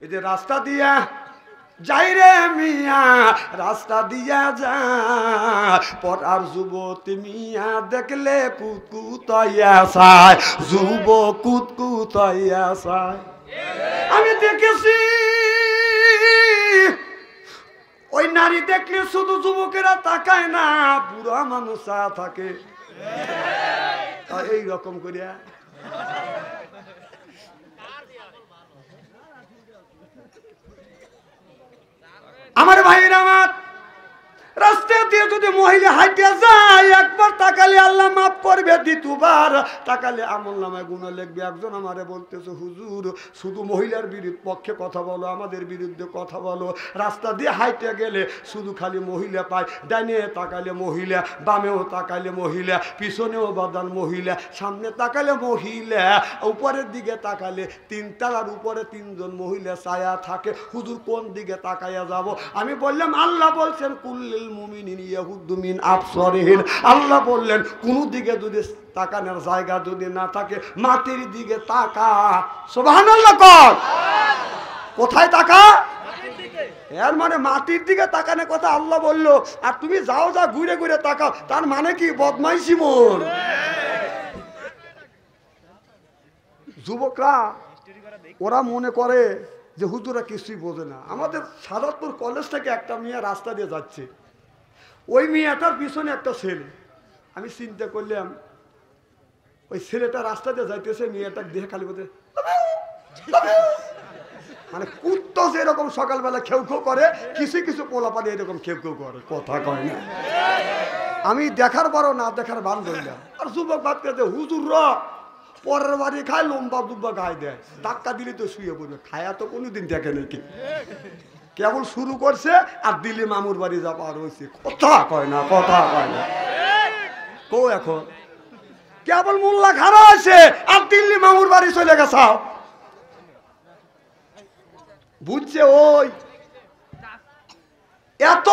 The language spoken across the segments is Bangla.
এই যে রাস্তা দিয়া যাই রে মিয়া, রাস্তা দিয়া যা, পরার যুবতী মিয়া দেখলে কুতকুতাইয়া চায়, যুব কুতকুতাইয়া চায়। আমি দেখেছি ওই নারী দেখলে শুধু যুবকেরা তাকায় না, বুড়া মানুষ থাকে এই রকম করিয়া। আমার ভাইয়ের আমার, রাস্তা দিয়ে যদি মহিলা হাইটে যায়, একবার তাকালে আল্লাহ মাফ করবে, দ্বিতীয়বার তাকালে আমল নামায় গুনাহ লিখবে। একজন আমারে বলতেছে, হুজুর শুধু মহিলার পক্ষে কথা বলো, আমাদের বিরুদ্ধে কথা বলো। রাস্তা দিয়ে হাইটে গেলে শুধু খালি মহিলা পায়, ডাইনে তাকালে মহিলা, বামেও তাকালে মহিলা, পিছনেও বাদান মহিলা, সামনে তাকালে মহিলা, উপরের দিকে তাকালে তিনতলার উপরে তিনজন মহিলা ছায়া থাকে। হুজুর কোন দিকে তাকাইয়া যাব? আমি বললাম আল্লাহ বলছেন কুল্লিল মুমিনিন ইয়াহুদ্দু মিন আবসারিহিম। আল্লাহ বললেন কোন দিকে যদি তাকানোর জায়গা যদি না থাকে, মাটির দিকে তাকা। সুবহানাল্লাহ কর। কোথায় তাকা? এর মানে মাটির দিকে তাকানোর কথা আল্লাহ বললো, আর তুমি যাও যা ঘুরে ঘুরে তাকাও, তার মানে কি বদমাইশি মোর? যুবকরা ওরা মনে করে যে হুজুরা কিছুই বোঝে না। আমাদের সাদাতপুর কলেজ থেকে একটা মেয়ে রাস্তা দিয়ে যাচ্ছে, ওই মেয়েটার পিছনে একটা ছেলে। আমি চিন্তা করলাম ওই ছেলেটা রাস্তা দিয়ে যাইতেছে, মেয়েটা দেখে খালি বলতে মানে কুত্তা যেরকম সকালবেলা খেউ খেউ করে, কিছু কিছু পোলাপানি এরকম খেউ খেউ করে, কথা কয় না। আমি দেখার বড় না দেখার বান ধরলাম। আর যুবক ভাবতে হুজুর র পরের বাড়ি খায়, লম্বা দুব্বা গায়ে দেয়, ধাক্কা দিলে তো শুয়ে পড়বে। খায়া তো কোনোদিন দেখে নাকি, কেবল শুরু করছে আর দিল্লি মামুর বাড়ি যা পার হয়েছে, কথা কয় না, কথা কয় না। কো এখন কেবল মোল্লা খারা হয়েছে আর দিল্লি মামুর বাড়ি চলে গেছে। বুঝছে ওই এত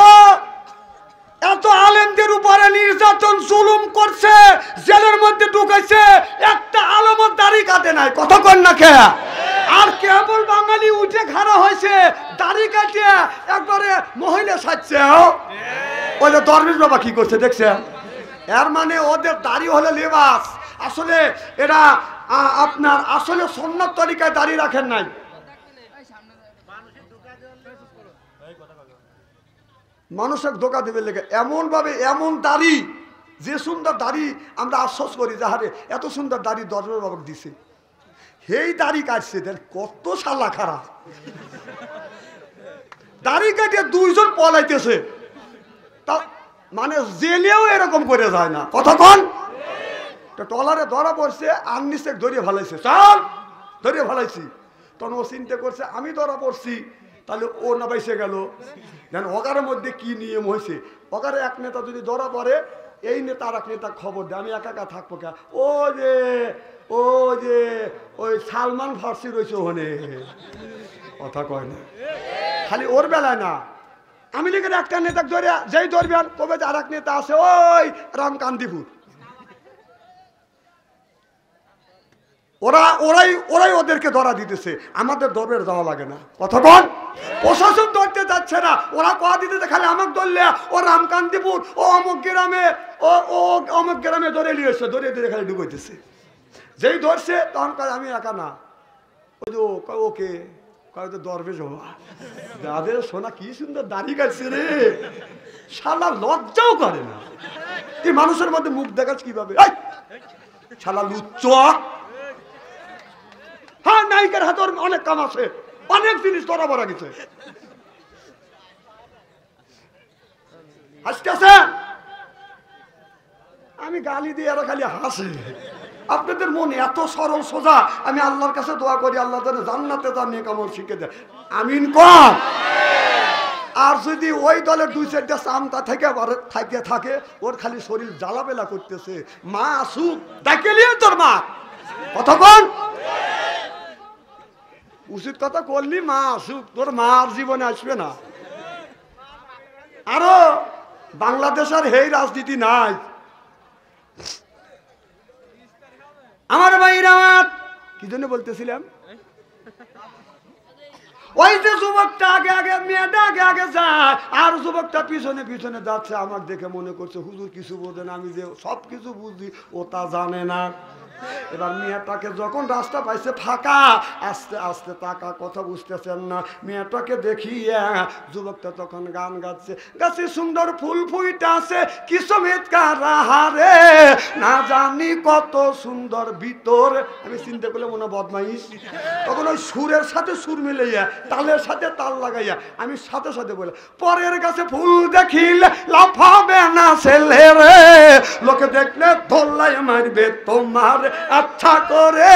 এত আলেমদের উপরে নির্যাতন জুলুম করছে, জেলের মধ্যে ঢুকাইছে, একটা আলেমের দাড়ি কাটে নাই, কথা কন না খেয়া। আর কেবল বাঙালি উঠে খাড়া হয়েছে, দাড়ি কাটিয়ে একবারে মহিলা সাজছে। ওই যে দরবেশ বাবা কি করছে দেখছেন? এর মানে ওদের দাড়ি হলো লেবাস। আসলে এরা আপনার আসলে সুন্নাত তরিকায় দাড়ি রাখেন নাই। মানুষের ধোকা দেবে লেগে এমন ভাবে এমন দাড়ি, যে সুন্দর দাড়ি আমরা আশ্বাস করি যাহারে এত সুন্দর দাড়ি দরবেশ বাবাকে দিছে, সেই দাড়ি কাটছে। কত শালা খারাপ দাড়ি কাটিয়ে দুইজন পলাইতেছে, তা মানে জেলেও এরকম করে যায় না, কতক্ষণ টলারে ধরা পড়ছে, আননিসে ধরিয়ে ভালাইছে, চল ধরিয়ে ভালাইছি। তখন ও চিন্তা করছে আমি ধরা পড়ছি, তাহলে ও না বাইসে গেল। যেন ওকারের মধ্যে কি নিয়ম হয়েছে, ওকারে এক নেতা যদি ধরা পড়ে, এই নেতা আর এক নেতা খবর দেয়, আমি একা একা থাকবো কে? ও যে ওই সালমান ফার্সি রয়েছে ওখানে, কথা কয় না। খালি ওর বেলায় না, আমি লিখে একটা নেতা ধরে যেই ধরবেন তবে আর এক নেতা আছে ওই রামকান্দিপুর, ওরাই ওদেরকে ধরা দিতেছে, আমাদের দরবের যাওয়া লাগে না, কতক্ষণ প্রশাসন ধরতে যাচ্ছে না, ওরা কথা দিতেছে খালি আমাকে ধরলে ও রামকান্দিপুর ও অমুক গ্রামে ও অমুক গ্রামে ধরে নিয়েছে, ধরে ধরে খালি ঢুকাইতেছে। যেই ধরছে তখন কাজ আমি একা না, ওই যে ওকে কয় তো দরবেশ বাবা, দাদের সোনা কি সুন্দর দাড়ি কাটছে রে, শালা লজ্জাও করে না। তুই মানুষের মধ্যে মুখ দেখাচ্ছ কিভাবে, শালা লুচ্চ। হ্যাঁ, নায়িকার হাতে অনেক কাম আছে, অনেক জিনিস ধরা পড়া গেছে। হাসতেছে, আমি গালি দিয়ে এরা খালি হাসে। আপনাদের মন এত সরল সোজা, আমি আল্লাহর কাছে দোয়া করি আল্লাহ যেন জান্নাতে তার নেক আমল শিখে দেয়, আমিন কর। আর যদি ওই দলের দুই চারটা চামতা থেকে থাকে, ওর খালি শরীর জ্বালাবেলা করতেছে, মা আসুক ডাকে নিয়ে তোর মা, কতক্ষণ উচিত কথা করলি, মা আসুক, তোর মা আর জীবনে আসবে না। আরো বাংলাদেশের হেই রাজনীতি নাই। আমার ভাইরা, কি জন্য বলতেছিলাম, ওই যে যুবকটা আগে আগে, মেয়েটা আগে আগে যায়, আর যুবকটা পিছনে পিছনে যাচ্ছে। আমার দেখে মনে করছে হুজুর কিছু বোঝেন, আমি যে সব কিছু বুঝি ও তা জানে না। এবার মেয়েটাকে যখন রাস্তা পাইছে ফাঁকা, আস্তে আস্তে তাকা, কথা বুঝতেছেন না। মেয়েটাকে দেখিয়া যুবকটা তখন গান গাচ্ছে, গাছে সুন্দর ফুল ফুইটা আছে, কি চমৎকার হারে, না জানি কত সুন্দর ভিতর। আমি চিন্তা করলে মনে বদমাইশ, তখন ওই সুরের সাথে সুর মিলাইয়া, তালের সাথে তাল লাগাইয়া আমি সাথে সাথে বলে, পরের কাছে ফুল দেখিলে লাফাবে না ছেলে রে, লোকে দেখলে ধরলাই মারবে তোমার আচ্ছা করে।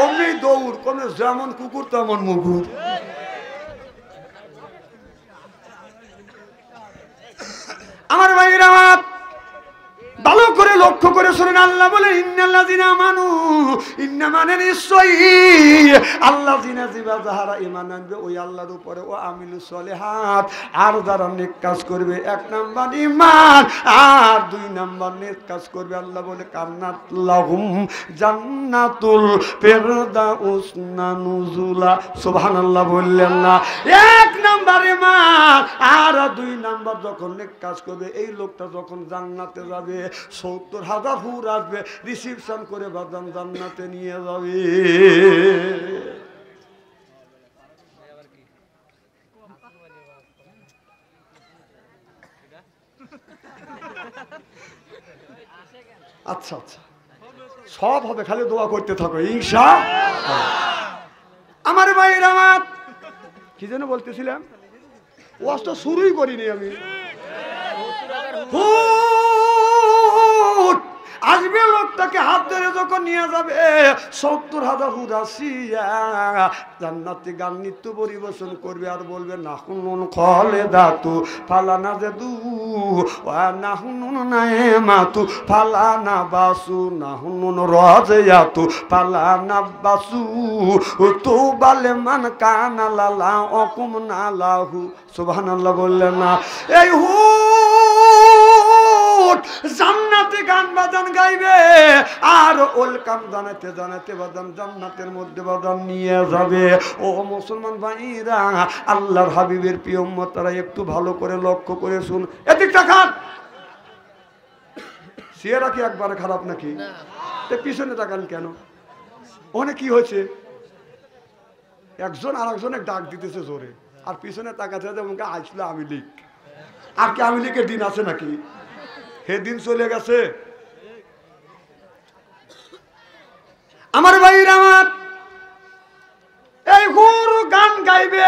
অমনি দৌড়, কোন যেমন কুকুর তেমন মুকুর। আমার ভাইরা আমার ভালো করে লক্ষ্য করে শুনেন, আল্লাহ বলে ইন্নাল্লাযিনা আমানু, ইন্না মানে নিশ্চয়ই আল্লাযিনা জিবা যাহারা ঈমান আনবে ওই আল্লাহর উপরে, ও আমিলুস সলিহাত, আর যারা নেক কাজ করবে, এক নাম্বার ঈমান, আর দুই নাম্বার নেক কাজ করবে। আল্লাহ বলে কান্নাত লাহুম জান্নাতুল ফিরদাউস নুজুলা। সুবহানাল্লাহ বললেন না? এক নাম্বার ঈমান, আর দুই নাম্বার যখন নেক কাজ করবে, এই লোকটা যখন জান্নাতে যাবে, ৭০,০০০ হুর আসবে, রিসিপশন করে বাদাম জান্নাতে নিয়ে যাবে। আচ্ছা আচ্ছা, সব হবে, খালি দোয়া করতে থাকো ইনশাআল্লাহ। আমার ভাইরা আমার, কি যেন বলতেছিলাম, ওয়াজ তো শুরুই করিনি আমি। আসবে লোকটাকে হাত ধরে যখন নিয়ে যাবে, ৭০,০০০ হুর আসিয়া জান্নাতি গান নৃত্য পরিবেশন করবে, আর বলবে নাহুনুন খালিদাতু ফালানা জাদু ওয়া নাহুনুন নাইমাতু ফালানা বাসু নাহুনুন রাজিয়াতু ফালানা বাসু তুবালে মান কানা লালা অকুম নালাহু। সুবহানাল্লাহ বললেন না? এই জান্নাতে গান বাজান গাইবে, আর ওয়েলকাম জানাতে জানাতে বাদান জান্নাতের মধ্যে বাদান নিয়ে যাবে। ও মুসলমান ভাইরা, আল্লাহর হাবিবের প্রিয় উম্মতরা, একটু ভালো করে লক্ষ্য করে শুন। এদিকটা খান, চেহারা কি একবারে খারাপ নাকি? পিছনে তাকান কেন? ওখানে কি হয়েছে? একজন আর একজনে ডাক দিতেছে জোরে, আর পিছনে তাকাতে যেমন আসলে আমি লিখ। আর কি আমি লিখের দিন আছে নাকি? হে দিন চলে গেছে। আমার ভাইরা আমার, এই গুরু গান গাইবে,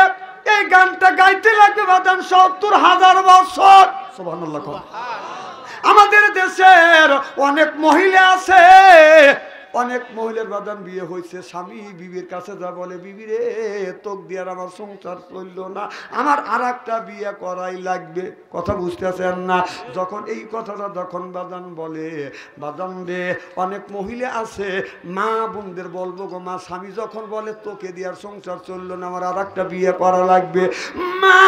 এই গানটা গাইতে লাগবে বাদান ৭০,০০০ বছর। সুবহানাল্লাহ। আমাদের দেশের অনেক মহিলা আছে, অনেক মহিলার বাদান বিয়ে হয়েছে, স্বামী বিবির কাছে যা বলে, বিবি রে তোক দিয়ে আমার সংসার চললো না, আমার আর একটা বিয়ে করাই লাগবে। কথা বুঝতেছেন না? যখন এই কথাটা যখন বাদান বলে, বাদান রে অনেক মহিলা আছে, মা বোনদের বলবো গো মা, স্বামী যখন বলে তোকে দিয়ে আর সংসার চললো না, আমার আর একটা বিয়ে করা লাগবে, মা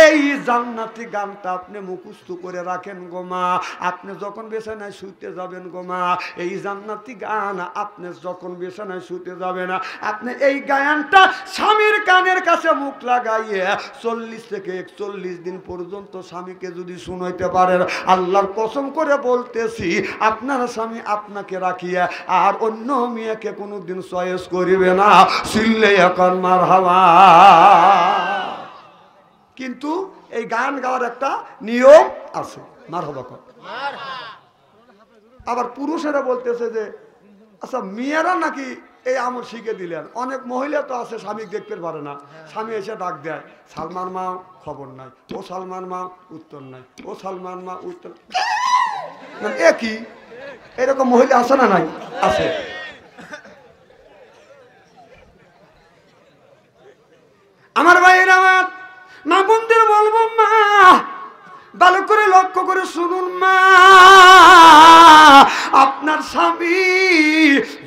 এই জান্নাতি গানটা আপনি মুখস্থ করে রাখেন গো মা। আপনি যখন বিছানায় শুতে যাবেন গো মা, এই জান্নাতি গান আপনি যখন বিছানায় শুতে যাবেন, আপনি এই গায়নটা স্বামীর কানের কাছে মুখ লাগাইয়ে ৪০ থেকে ৪১ দিন পর্যন্ত স্বামীকে যদি শুনাইতে পারেন, আল্লাহর কসম করে বলতেছি, আপনার স্বামী আপনাকে রাখিয়া আর অন্য মেয়েকে কোনোদিন চয়েস করিবে না। সিল্লে এখন মারহাবা। কিন্তু এই গান গাওয়ার একটা নিয়ম আছে, মারহাবা কর। আবার পুরুষেরা বলতেছে যে আচ্ছা মেয়েরা নাকি এই আমল শিখে দিলেন। অনেক মহিলা তো আছে স্বামী দেখতে পারে না, স্বামী এসে ডাক দেয়, সালমান মা খবর নাই, ও সালমান মা উত্তর নাই, ও সালমান মা উত্তর। একই এরকম মহিলা আছে না? নাই, আছে। আমার ভাইয়ের আমার মা বোনদের বলবো, মা ভালো করে লক্ষ্য করে শুনুন মা, আপনার স্বামী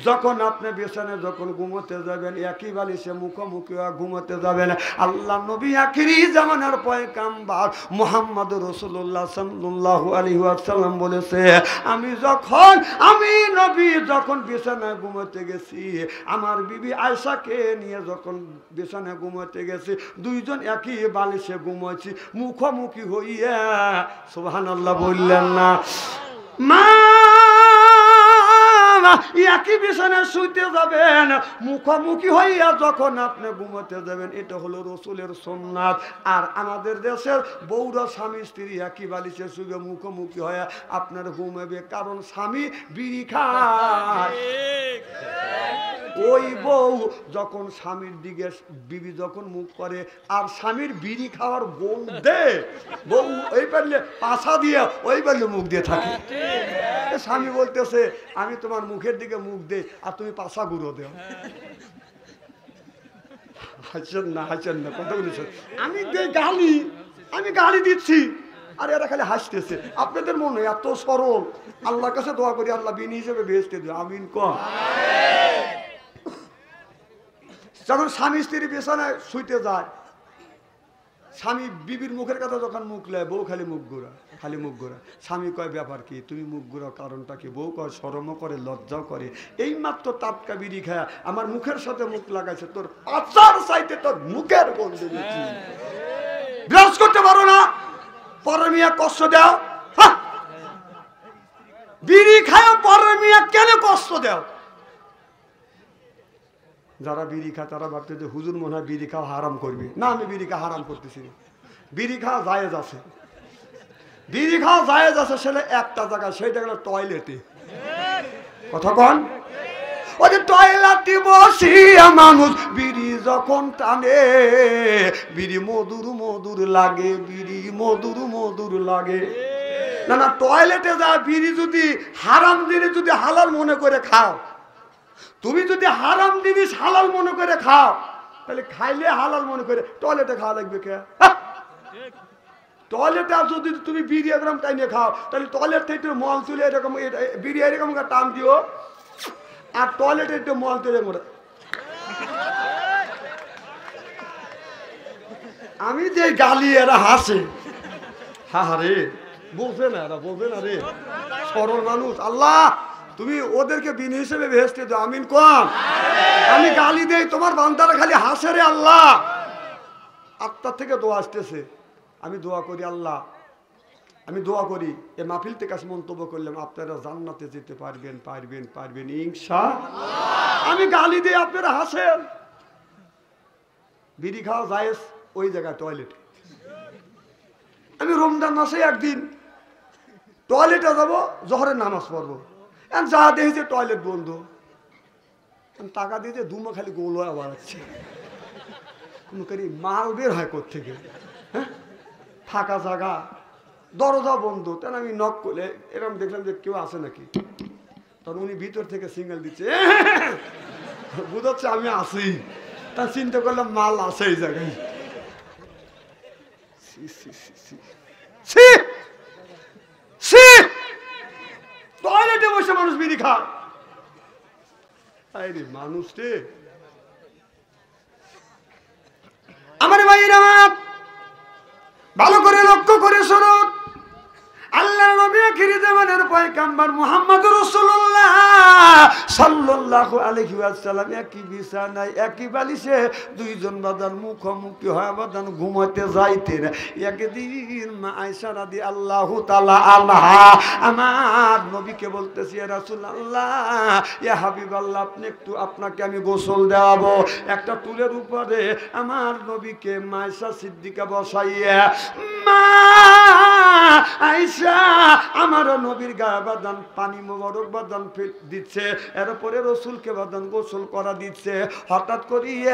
যখন আপনি বিছানায় যখন ঘুমোতে যাবেন একই বালিশে মুখোমুখি ঘুমোতে যাবেন। আল্লাহ নবী আখিরি জামানার পয়গাম্বর মুহাম্মদ রাসূলুল্লাহ সাল্লাল্লাহু আলাইহি ওয়াসাল্লাম বলেছে, আমি নবী যখন বিছানায় ঘুমোতে গেছি, আমার বিবি আয়েশাকে নিয়ে যখন বিছানায় ঘুমোতে গেছি, দুইজন একই বালিশে ঘুমোচ্ছি মুখোমুখি হইয়া। সুবহানাল্লাহ বললেন না? মা একই বিছানায় শুইতে যাবেন, মুখোমুখি হইয়া যখন আপনি ঘুমোতে যাবেন, এটা হলো রাসূলের সুন্নাত। আর আমাদের দেশের বউরা স্বামী স্ত্রী একই বালিশে শুয়ে মুখোমুখি হয়ে আপনার ঘুমাবে, কারণ স্বামী বিড়ি খায়। ওই বউ যখন স্বামীর দিকে বিবি যখন মুখ করে আর স্বামীর বিড়ি খাওয়ার গন্ধে বউ ওই পারলে পাছা দিয়ে ওই পারলে মুখ দিয়ে থাকে। স্বামী বলতেছে, আমি তোমার মুখের দিকে মুখ দেই আর তুমি পাছা গুঁড়ো দেও। হাসেন না কথা বলেছেন। আমি গালি দিচ্ছি আর এরা খালি হাসতেছে। আপনাদের মনে এত সরল, আল্লাহর কাছে দোয়া করি আল্লাহ বিনি হিসেবে বেহেশতে দিও, আমিন কম। যখন স্বামী স্ত্রী বিছানায় শুইতে যায়, স্বামী বিবির মুখের কথা যখন মুখ লেয়, বউ খালি মুখ ঘোরা। স্বামী কয়, ব্যাপার কি, তুমি মুখ ঘোরাও কারণটা কি? বউ কয়, শরমও করে লজ্জাও করে, এই মাত্র টাটকা বিড়ি খায় আমার মুখের সাথে মুখ লাগাইছে, তোর পাচার চাইতে তোর মুখের গন্ধ বেশি। বিরাজ করতে পারো না, পরের মিয়া কষ্ট দাও। বিড়ি খায় পরের মিয়া কেন কষ্ট দাও? যারা বিড়ি খায় তারা ভাবতে যে হুজুর মনে হয় বিড়ি খাওয়া হারাম করবে। না, আমি বিড়ি খাওয়া হারাম করতেছি না। বিড়ি খাওয়া জায়েজ আছে, বিড়ি খাওয়া জায়েজ আছে, সেটা একটা জায়গায়, সেইটা গেল টয়লেটে। কথা কন? ওই যে টয়লেটে বসিয়া মানুষ বিড়ি যখন টানে, বিড়ি মধুর মধুর লাগে, বিড়ি মধুর মধুর লাগে। না, টয়লেটে যা বিড়ি যদি হারাম দিনে যদি হালাল মনে করে খাও, তুমি যদি হারাম জিনিস হালাল মনে করে খাও, তাহলে খাইলে হালাল মনে করে টয়লেটে খাওয়া লাগবে কে? টয়লেটে যদি তুমি বিড়ি এরকম টাইনে খাও, তাহলে টয়লেট থেকে মল তুলে এরকম বিড়ি এরকম টান দিও, আর টয়লেটে একটু মল তুলে মরে। আমি যে গালি এরা হাসে, রে বোঝে না, এরা বোঝে না রে, সরল মানুষ। আল্লাহ তুমি ওদেরকে বিন হিসেবে বেহেশতে দাও, আমিন কম। আমি গালি দেই, তোমার বান্দারা খালি হাসে রে। আল্লাহ আত্মার থেকে দোয়া আসতেছে, আমি দোয়া করি, আল্লাহ আমি দোয়া করি এ মাহফিল থেকে কাছে মন্তব্য করলাম, আপনারা জান্নাতে যেতে পারবেন ইনশাআল্লাহ। আমি গালি দেই, আপনারা হাসেন। বিড়ি খাওয়া জায়েজ ওই জায়গায় টয়লেটে। আমি রমজান মাসে একদিন টয়লেটে যাবো, জোহরের নামাজ পড়বো, যা দেখেছে টয়লেট বন্ধ, টাকা দিয়েছে দুমা খালি গোল হয়ে বাড়াচ্ছে, কোনো করি মাল বের হয় কোত্থেকে? হ্যাঁ, ফাঁকা জায়গা, দরজা বন্ধ। তেন আমি নক করলে এরকম দেখলাম যে কেউ আসে নাকি, তখন উনি ভিতর থেকে সিগন্যাল দিচ্ছে, বুঝাচ্ছে আমি আসি। তা চিন্তা করলাম মাল আসে এই জায়গায়। টয়লেটে বসে মানুষ বিড়ি খায়, মানুষ রে। আমার ভাইয়ের আমার ভালো করে লক্ষ্য করে শুনুন, আল্লাহ নবী আখির জামানার পয়গম্বর মুহাম্মদুর রাসূলুল্লাহ সাল্লাল্লাহু আলাইহি ওয়াসাল্লাম একই বিছানায় একই বালিশে দুইজন বাদান মুখোমুখি হয়ে বাদান ঘুমাতে যাইতেন। একদিন মা আয়েশা রাদিয়াল্লাহু তাআলা আনহা আমার নবীকে বলতেছি, ইয়া রাসূলুল্লাহ, ইয়া হাবিবাল্লাহ, আপনি একটু আপনাকে আমি গোসল দেওয়াবো। একটা টুলের উপরে আমার নবীকে মা আয়েশা সিদ্দিকা বসাইয়া, মা আয়েশা আমার নবীর গায়ে বাদান পানি মোবারক বাদান দিচ্ছে, এরপরে রসুলকে বাদান গোসল করা দিচ্ছে। হঠাৎ করিয়ে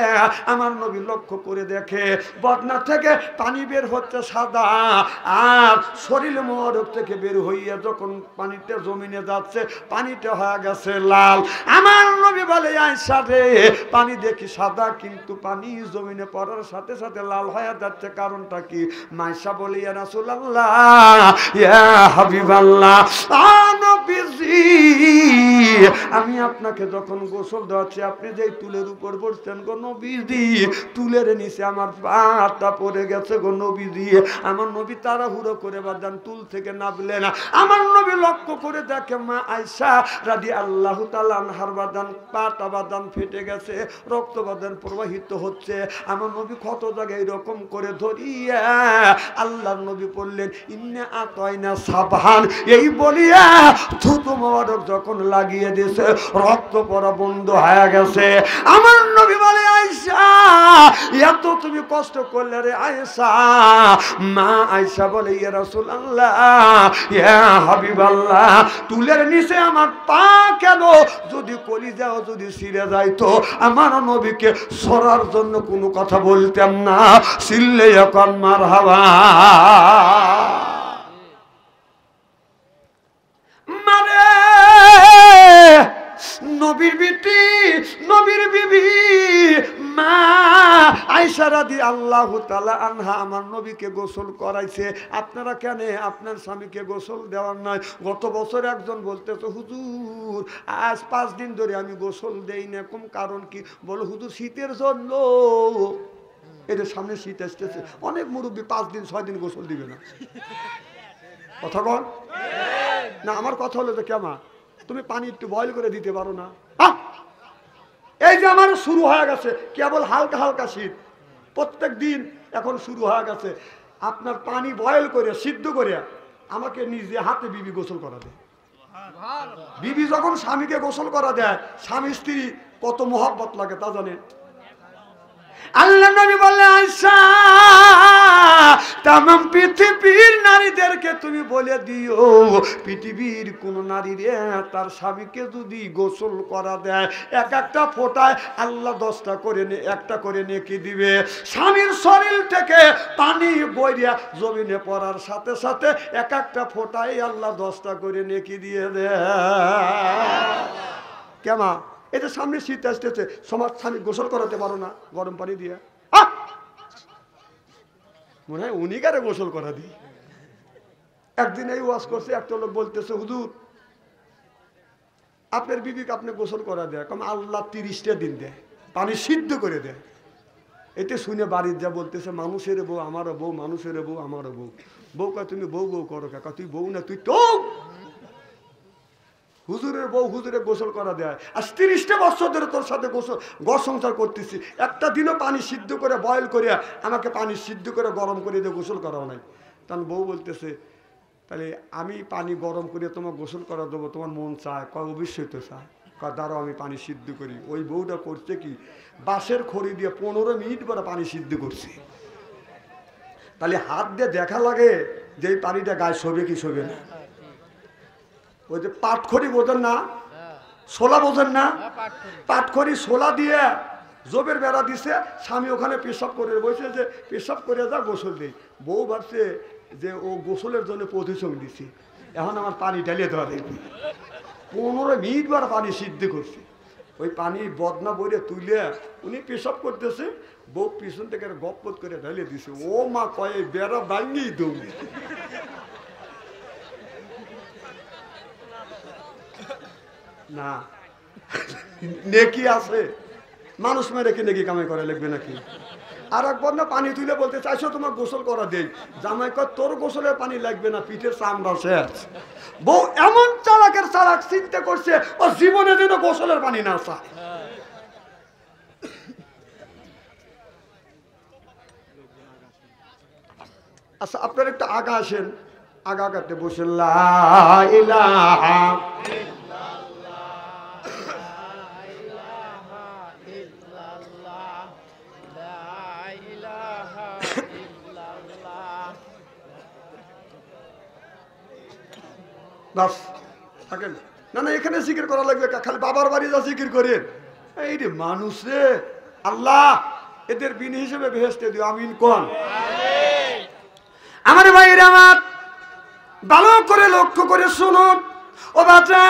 আমার নবী লক্ষ্য করে দেখে বদনা থেকে পানি বের হচ্ছে সাদা, আর শরীর মোবারক থেকে বের হইয়া যখন পানিটা জমিনে যাচ্ছে পানিটা হয়ে গেছে লাল। আমার নবী বলে, আয়েশা রে, পানি দেখি সাদা কিন্তু পানি জমিনে পড়ার সাথে সাথে লাল হয়ে যাচ্ছে, কারণটা কি? আয়েশা বলে, ইয়া রাসূলুল্লাহ, ইয়া হাবিবাল্লাহ, নবীজি আমি আপনাকে যখন গোসল দেওয়াচ্ছি আপনি যেই টুলের উপর বসছেন গো নবীজি, টুলের নিচে আমার পাটা পড়ে গেছে গো নবীজি। আমার নবী তাড়াহুড়ো করে বাদান টুল থেকে নামলেন। আমার নবী লক্ষ্য করে দেখে মা আয়েশা রাদিয়াল্লাহু তাআলা আনহার বাদান পাটা বাদান ফেটে গেছে, রক্ত বাদান প্রবাহিত হচ্ছে। আমার নবী কত জায়গায় এরকম করে ধরিয়া আল্লাহর নবী বললেন ইন্না আতাইনা সাবহান, এই বলিয়া থুতু মোবারক যখন লাগিয়ে দিয়েছে রক্ত পড়া বন্ধ হয়ে গেছে। আমার নবী বলে আয়েশা এত তুমি কষ্ট করলে রে আয়েশা? মা আয়েশা বলে ইয়া রাসূলুল্লাহ ইয়া হাবিবাল্লাহ, টুলের নিচে আমার পা কেন, যদি কলিজাও যদি ছিঁড়ে যাইতো আমার নবীকে সরার জন্য কোনো কথা বলতাম না। সিল্লে এখন মারহাবা। মানে নবীর বিটি, নবীর বিবি মা আয়েশা রাদিয়াল্লাহু তাআলা আনহা আমার নবীকে গোসল করাইছে। আপনারা কেন আপনার স্বামীকে গোসল দেওয়ার নয়? গত বছর একজন বলতেছে হুজুর আজ 5 দিন ধরে আমি গোসল দেই না, কোন কারণ কি? বলো হুজুর শীতের জন্য। এদের সামনে শীত আসতেছে, অনেক মুরব্বী 5 দিন 6 দিন গোসল দিবে না। কথা বল না, আমার কথা হলো যে কেমন তুমি পানি একটু বয়ল করে দিতে পারো না? এই যে আমার শুরু হয়ে গেছে কেবল হালকা হালকা শীত, প্রত্যেক দিন এখন শুরু হয়ে গেছে। আপনার পানি বয়ল করে সিদ্ধ করে আমাকে নিজে হাতে বিবি গোসল করা দেয়। বিবি যখন স্বামীকে গোসল করা দেয়, স্বামী স্ত্রী কত মহব্বত লাগে তা জানে। আল্লাহ নবী বললেন আয়েশা তাম পৃথিবীর নারীদেরকে তুমি বলে দিও পৃথিবীর কোন নারী রে তার স্বামীকে যদি গোসল করা দেয় এক একটা ফোঁটায় আল্লাহ 10টা করে একটা করে নেকি দিবে। স্বামীর শরীর থেকে পানি বইয়া জমিনে পড়ার সাথে সাথে এক একটা ফোঁটায় আল্লাহ 10টা করে নেকি দিয়ে দেয়। কেমন? এটা সামনে শীত আসতেছে, সমাজ স্বামী গোসল করাতে পারো না গরম পানি দিয়ে? মনে হয় উনি কারে গোসল করা দিই। একদিন এই ওয়াজ করছে, একটা লোক বলতেছে হুজুর আপনার বিবিকে আপনি গোসল করা দেয়, কম আল্লাহ 30টা দিন দেয় পানি সিদ্ধ করে দেয়। এতে শুনে বাড়ির যা বলতেছে মানুষের বউ আমারও বউ, মানুষের বউ আমারও বউ। বউ কয় তুমি বউ বউ করো কাকা, তুই বউ না তুই তো হুজুরের বউ হুজুরে গোসল করা দেয়। আর 30টা বছর ধরে তোর সাথে গোসল ঘর সংসার করতেছি, একটা দিনও পানি সিদ্ধ করে বয়েল করে আমাকে পানি সিদ্ধ করে গরম করে দিয়ে গোসল করাও নাই। তখন বউ বলতেছে তাহলে আমি পানি গরম করে তোমার গোসল করা দেবো, তোমার মন চায়? কয় অবশ্যই তো চায়। কয় দাঁড়াও আমি পানি সিদ্ধ করি। ওই বউটা করছে কি বাঁশের খড়ি দিয়ে 15 মিনিট পরে পানি সিদ্ধ করছে। তাহলে হাত দিয়ে দেখা লাগে যে এই পানিটা গায়ে শোবে কি শোবে না। ওই যে পাটখড়ি বোঝেন না, শোলা বোঝেন না, পাটখড়ি শোলা দিয়ে জবের বেড়া দিছে, স্বামী ওখানে পেশাব করে বসে যে পেশাব করে যা গোসল দিই। বউ ভাবছে যে ও গোসলের জন্য প্রতিশোধ দিছি, এখন আমার পানি ঢালিয়ে দেওয়া দেখবি। 15 মিনিট বার পানি সিদ্ধ করছে। ওই পানি বদনা বইরে তুলে উনি পেশাব করতেছে, বউ পিছন থেকে গপ্পত করে ঢালিয়ে দিছে। ও মা কয়ে বেড়া ভাঙিয়ে দৌড়ে না নেকি আছে, মানুষ মেরে কি নেকি কামাই করে লিখবে নাকি? আর একবার না পানি তুলে বলতে চাইছো তোমার গোসল করা দেই, জামাই কয় তোর গোসলের পানি লাগবে না, পিঠের চামড়া শেষ। বউ এমন চালাকের চালাক চিন্তা করছে ও জীবনে যেন গোসলের পানি না চায়। আচ্ছা আপনার একটু আগা আসেন, আগা কাটতে বসে লা ইলাহা বাস থাকেন না। না এখানে জিকির করা লাগবে, খালি বাবার বাড়ি যা জিকির করেন। এই রে মানুষ রে, আল্লাহ এদের বিন হিসেবে বেহেশতে দিও, আমিন কোন। আমার ভাইরা আমার ভালো করে লক্ষ্য করে শুনুন, ও বাচ্চা,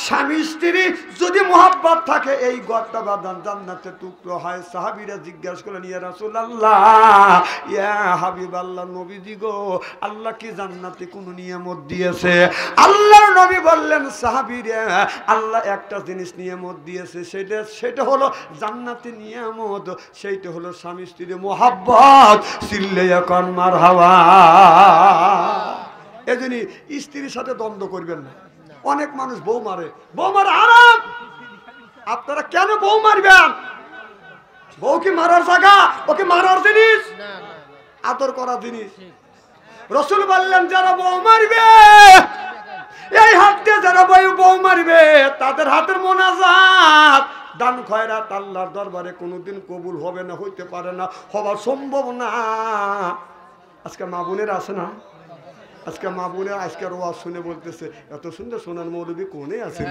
স্বামী স্ত্রী যদি মোহাব্বত থাকে এই ঘরটা বাদান জান্নাতের টুকরো হয়। সাহাবীরা জিজ্ঞাসা করলেন, ইয়া রাসূলুল্লাহ, ইয়া হাবিবাল্লাহ, নবীজি গো, আল্লাহ কি জান্নাতে কোনো নিয়ামত দিয়েছে? আল্লাহর নবী বললেন, সাহাবীরা, আল্লাহ একটা জিনিস নিয়ামত দিয়েছে, সেটা হলো জান্নাতের নিয়ামত, সেইটা হলো স্বামী স্ত্রীর মোহাব্বত। চিল্লাইয়া কোন মারহাবা। এজন্য স্ত্রীর সাথে দ্বন্দ্ব করবেন না। অনেক মানুষ বউ মারে, বউ মারা আরাম। আপনারা কেন বউ মারবেন? বউ কি মারার জায়গা? ওকে মারার জিনিস, আদর করার জিনিস। রাসূল বললেন, যারা বউ মারবে, এই হাত দিয়ে যারা বউ মারবে, তাদের হাতের মোনাজাত, দান খয়রাত আল্লাহর দরবারে কোনোদিন কবুল হবে না, হইতে পারে না, হওয়া সম্ভব না। আজকে মা বোনের আছে না, আজকে মা বোনের আজকের ওয়াজ শুনে বলতেছে, এত সুন্দর সোনার মৌলবী কোনে আছে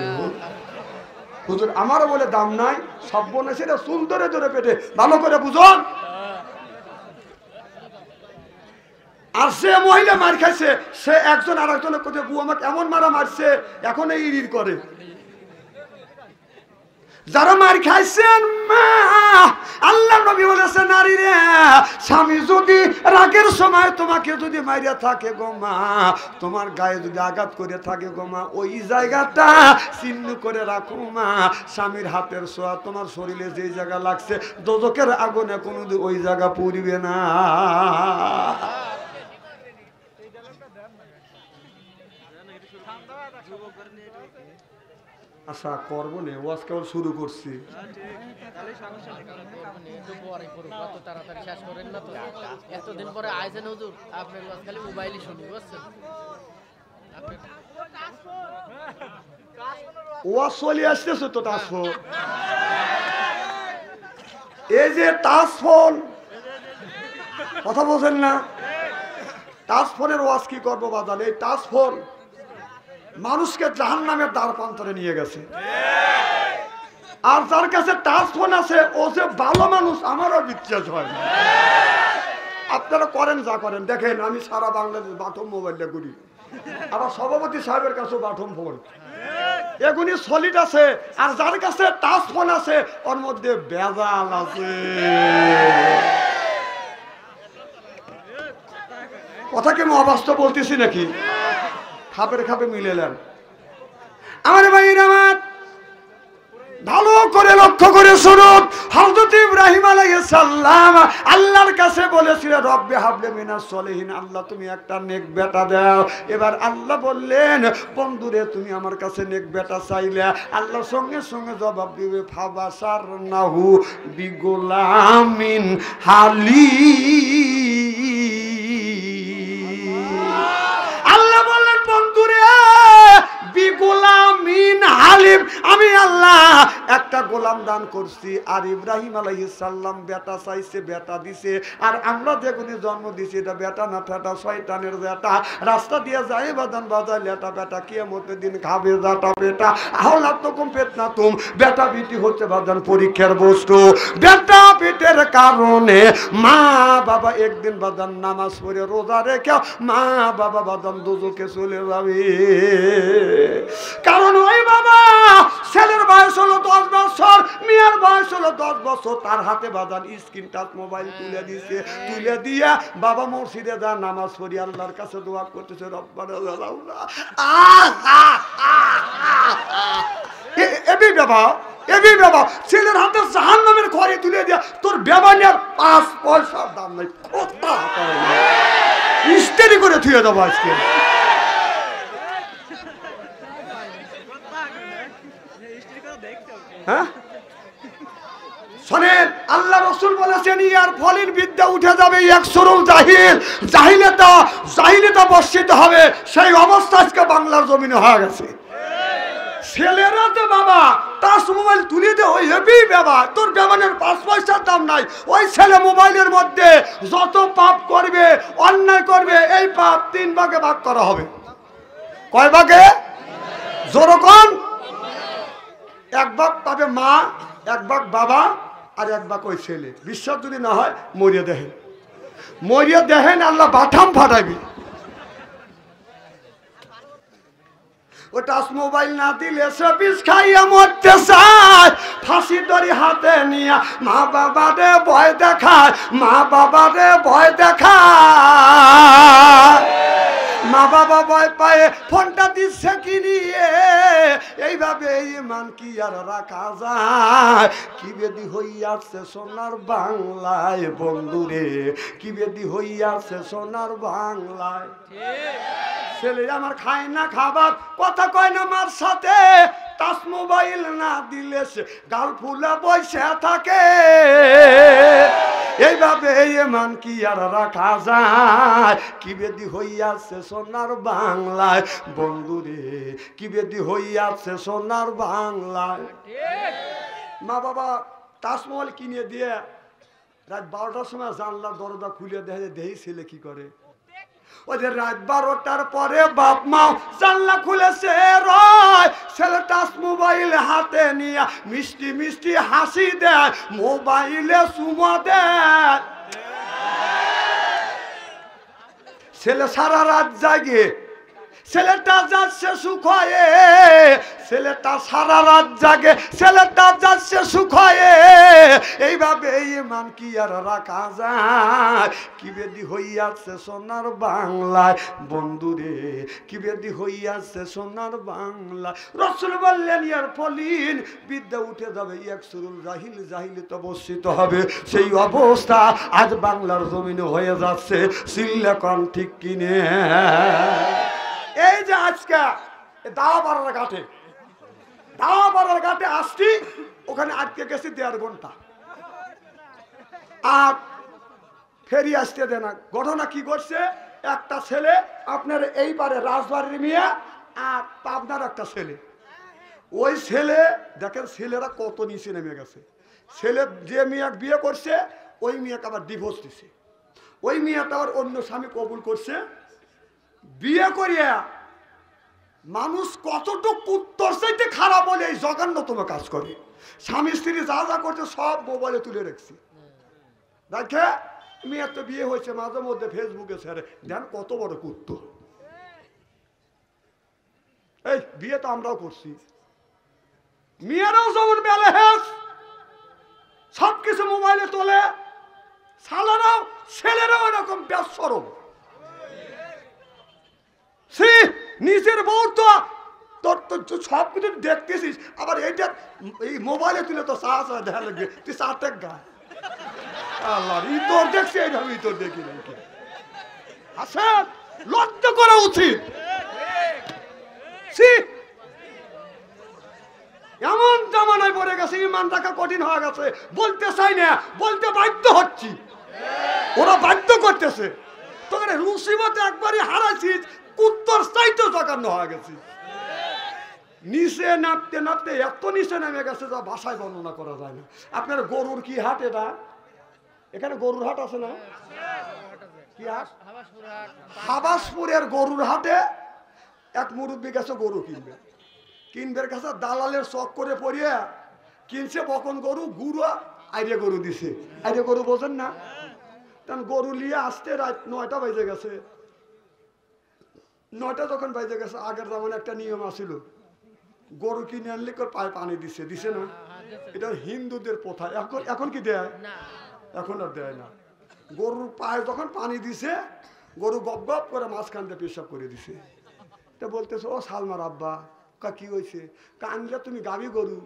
হুজুর, আমারও বলে দাম নাই, সব বোনে সেটা চুল ধরে ধরে পেটে, ভালো করে বুঝুন। আর সে মহিলা মার খাইছে, সে একজন আর একজনের কোথায় বউ আমাকে এমন মারা মারছে, এখন এই ইর করে। যারা মার খাইছেন মা, আল্লাহ নবী বলেছে, নারী রে, স্বামী যদি রাগের সময় তোমাকে যদি মাইরা থাকে গো মা, তোমার গায়ে যদি আঘাত করে থাকে গো মা, ওই জায়গাটা চিহ্ন করে রাখো মা। স্বামীর হাতের ছোঁয়া তোমার শরীরে যে জায়গা লাগছে, দোজখের আগুনে কোনোদিন ওই জায়গা পুড়বে না। আশা করবো না, ওয়াজ কেবল শুরু করছি। ওয়াজ চলে আসতেছে তো টাচফোন, এই যে টাচফোন, কথা বলছেন না? টাচফোনের ওয়াজ কি করবো বাজান? এই টাচফোন মানুষকে জাহান্নামের দ্বার প্রান্তরে নিয়ে গেছে। আর যার কাছে টাচফোন আছে, ও যে ভালো মানুষ আমারও বিশ্বাস হয় না। আপনারা করেন যা করেন, দেখেন আমি সারা বাংলাদেশ বাথরুম মোবাইলটা করি, আবার সভাপতি সাহেবের কাছেও বাথরুম ফোন, এগুলি সলিড আছে। আর যার কাছে টাচফোন আছে, ওর মধ্যে বেজাল আছে। কথা কি অবাস্তব বলতেছি নাকি? খাপের খাপে মিলেলেন। আমার ভাইয়ের আমার, ভালো করে লক্ষ্য করে শুনুন। হযরত ইব্রাহিম আলাইহিস সালাম আল্লাহর কাছে বলেছিলেন, রব্বি হাবলি মিনাস সলিহিন, আল্লাহ তুমি একটা নেক বেটা দাও। এবার আল্লাহ বললেন, বন্ধুরে তুমি আমার কাছে নেক বেটা চাইলে, আল্লাহ সঙ্গে সঙ্গে জবাব দিবে, ফাবাসারনাহু বিগুলামিন হালিম। আল্লাহ বললেন, বন্ধুরে বিগুলামিন হালিম, আমি আল্লাহ একটা গোলাম দান করছি। আর ইব্রাহিম আলাইহিস সালাম বেটা চাইছে, বেটা দিছে। আর আমরা যেগুলি জন্ম দিছি, এটা বেটা না ঠেটা শয়তানের বেটা। রাস্তা দিয়ে যায় বাদান বাজায় লেটা বেটা, কিয়ামতের দিন খাবে যাটা বেটা। আহলা তকুম পেতনা তুম, বেটা বিটি হচ্ছে বাদান পরীক্ষার বস্তু। বেটা পেটের কারণে মা বাবা একদিন বাদান নামাজ পড়ে রোজা রেখে মা বাবা বাদান দুজকে চলে যাবে। কারণ ওই বাবা ছেলের বয়স হলো 10 বছর, মেয়ের বয়স হলো 10 বছর, তার হাতে বাদান স্ক্রিন টাচ মোবাইল তুলে দিয়েছে। তুলে দিয়ে বাবা মসজিদে যা নামাজ পড়ি আল্লাহর কাছে দোয়া করতেছে, রব্বানা জালাউনা। এবি বাবা, এবি বাবা, ছেলের হাতে জাহান্নামের খড়ি তুলে দিয়া তোর বেবানিয়ার 5 পয়সার দাম নাই, কথা ইস্তেরি করে থুয়ে দেবো আজকে। হ্যাঁ শোনেন, আল্লাহ রাসূল বলেছেন, ইয়ার ফলিন বিদ্যা উঠে যাবে, একসরুল জাহিল, জাহিলিয়ত বর্ষিত হবে। সেই অবস্থা আজকে বাংলার জমিনে হয়ে গেছে। ছেলেরা তো বাবা টাচ মোবাইল তুলে দে, ওই হেভি বাবা, তোর বেমানের 5 পয়সার দাম নাই। ওই ছেলে মোবাইলের মধ্যে যত পাপ করবে, অন্যায় করবে, এই পাপ 3 ভাগে ভাগ করা হবে। কয় ভাগে? যেরকম 1 ভাগ পাবে মা, 1 ভাগ বাবা, আর 1 ভাগ ওই ছেলে। বিশ্বাস যদি না হয় মরিয়া দেখেন, মরিয়া দেখেন, আল্লাহ বাঠাম ফাটাবি। ও টাচ মোবাইল না দিলে সে বিষ খাইয়া মরতে চায়, ফাঁসি দড়ি হাতে নিয়ে মা বাবারে ভয় দেখায়, মা বাবারে ভয় দেখায়। মা বাবা ভয় পায়ে ফোনটা দিচ্ছে কিনিয়ে, এইভাবে ইমান কি আর রাখা যায়? কি বেদি হইয়াছে সোনার বাংলায় বন্ধুরে, কি বেদি হইয়াছে সোনার বাংলায়। ছেলে আমার খায় না খাবার, কথা কয় না মার সাথে, টাচ মোবাইল না দিলে সে গাল ফুলে বসে থাকে। এইভাবে ইমান কি আর রাখা যায়? কি বেদি হইয়াছে সোনার বাংলায় বন্ধুরে, কি বেদি হইয়াছে সোনার বাংলায়। মা বাবা টাচ মোবাইল কিনে দিয়ে রাত 12টার সময় জানলার দরজা খুলে দেখি ছেলে কি করে। ওই যে রাত 12টার পরে বাপ মাও জানলা খুলেছে রয়, ছেলে টাচ মোবাইল হাতে নিয়ে মিষ্টি মিষ্টি হাসি দেয়, মোবাইলে চুমো দেয়। ছেলে সারা রাত জাগে, ছেলেটা যাচ্ছে সুখ হয়ে, ছেলেটা সারা রাত জাগে, ছেলেটা যাচ্ছে সুখ হয়ে। এইভাবে ইমান কি আর রাখা যায়? কি বেদি হইয়াছে সোনার বাংলায় বন্ধুরে, কি বেদি হইয়াছে সোনার বাংলা। রাসূল বললেন ইয়ার ফলিন বিদ্যা উঠে যাবে, ইয়াকসুরুল জাহিল জাহিলি তো বর্ষিত হবে। সেই অবস্থা আজ বাংলার জমিনে হয়ে যাচ্ছে। চিল্লা কন ঠিক কিনে? এই যে আজকে দাওয়াপাড়ার ঘাটে, দাওয়াপাড়ার ঘাটে আসছি, ওখানে আটকে গেছি 1.5 ঘন্টা, আর ফেরি আসতে দেয় না। ঘটনা কি করছে, একটা ছেলে আপনার এইবারে রাজবাড়ির মেয়ে আর পাবনার একটা ছেলে, ওই ছেলে দেখেন ছেলেরা কত নিচে নেমে গেছে। ছেলে যে মেয়ে বিয়ে করছে ওই মেয়েকে আবার ডিভোর্স দিছে, ওই মেয়েটা আবার অন্য স্বামী কবুল করছে। বিয়ে করিয়া মানুষ কতটুকু উত্তর চাইতে খারাপ বলে এই জঘন্যতম কাজ করে। স্বামী স্ত্রী যা যা করছে সব মোবাইলে তুলে রেখছি। দেখে মেয়ের তো বিয়ে হয়েছে, মাঝে মধ্যে ফেসবুকে ছেড়ে দেন কত বড় কুত্ত। এই বিয়ে তো আমরাও করছি, মেয়েরাও যেমন বেলে হেস সবকিছু মোবাইলে তোলে, সালারাও ছেলেরাও এরকম বেসরম। নিজের বউ তো তোর তোর সব কিছু দেখতেছিস, আবার এইটা এই মোবাইলে তুলে তো চা চা দেখা লাগবে, তুই চা টেক গা। আল্লাহ তোর দেখছি, এইভাবে তোর দেখি নাকি। আচ্ছা লজ্জা করা উচিত। এমন জামানায় পড়ে গেছে, ইমান রাখা কঠিন হয়ে গেছে। বলতে চাই না, বলতে বাধ্য হচ্ছি, ওরা বাধ্য করতেছে। তোকে রুসিবতে একবারই হারাইছিস, উত্তর চাইতে জঘন্য হয়ে গেছে। নিচে নামতে নামতে এত নিচে নেমে গেছে যা ভাষায় বর্ণনা করা যায় না। আপনার গরুর কি হাট এটা? এখানে গরুর হাট আছে না? কি হাট? হাবাসপুরের গরুর হাটে এক মুরব্বী গেছে গরু কিনবে, কিনবে কাছে দালালের চক করে পড়িয়ে কিনছে বকন গরু, গুরু আইরে গরু দিছে। আইরে গরু বোঝেন না? তখন গরু নিয়ে আসতে রাত 9টা বেজে গেছে। 9টা যখন বেজে গেছে, আগের যেমন একটা নিয়ম আছিল, গরু কিনে আনলে পায়ে পানি দিছে, দিছে না? এটা হিন্দুদের প্রথা। এখন এখন কি দেয়? এখন আর দেয় না। গরুর পায়ে যখন পানি দিছে, গরু গপ গপ করে মাঝখান দিয়ে পেশাব করে দিছে। তা বলতেছে, ও সালমার আব্বা, কি হয়েছে? কানলে তুমি গাবি গরু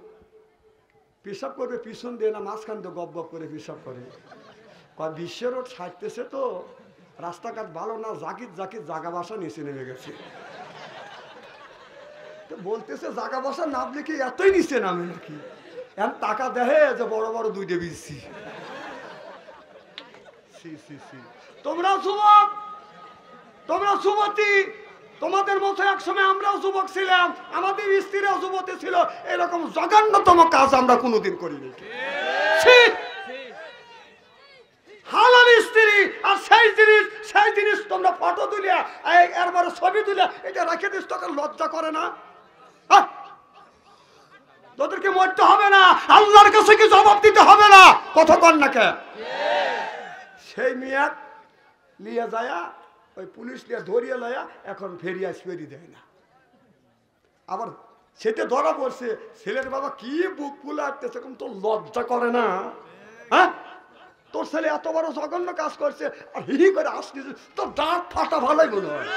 পেশাব করবে পিছন দিয়ে না মাঝখান দিয়ে গপ গপ করে পেশাব করে। বিশ্বের রোড ছাড়তেছে তো, রাস্তাঘাট ভালো না, জাকির জাকির জাগা বাসা নিচে নেমে গেছে। বলতেছে জাগা বাসা নামলে কি এতই নিচে নামে নাকি? এখন টাকা দেখে যে বড় বড় 2টে বিচি। তোমরা যুবক, তোমরা যুবতী, তোমাদের মতো একসময় আমরাও যুবক ছিলাম, আমাদের স্ত্রীরাও যুবতী ছিল। এরকম জঘন্যতম কাজ আমরা কোনোদিন করিনি। হালাল স্ত্রী আর সেই জিনিস তোমরা ফটো তুলিয়া এরবারে ছবি তুলিয়া এটা রেখে দিস, তোকে লজ্জা করে না? তোদেরকে মরতে হবে না, আল্লাহর কাছে কি জবাব দিতে হবে না? কথা কন না কে? সেই মেয়ে লিয়ে যায়, ওই পুলিশ লিয়ে ধরিয়ে লয়া এখন ফেরি দেয় না। আবার সেটা ধরা পড়ছে, ছেলের বাবা কি বুক ফুলে আসতেছে, তোর লজ্জা করে না? হ্যাঁ, তোর ছেলে এত বড় জঘন্য কাজ করছে আর হি করে আসতেছে, তোর দাঁত ফাটা ভালোই মনে হয়।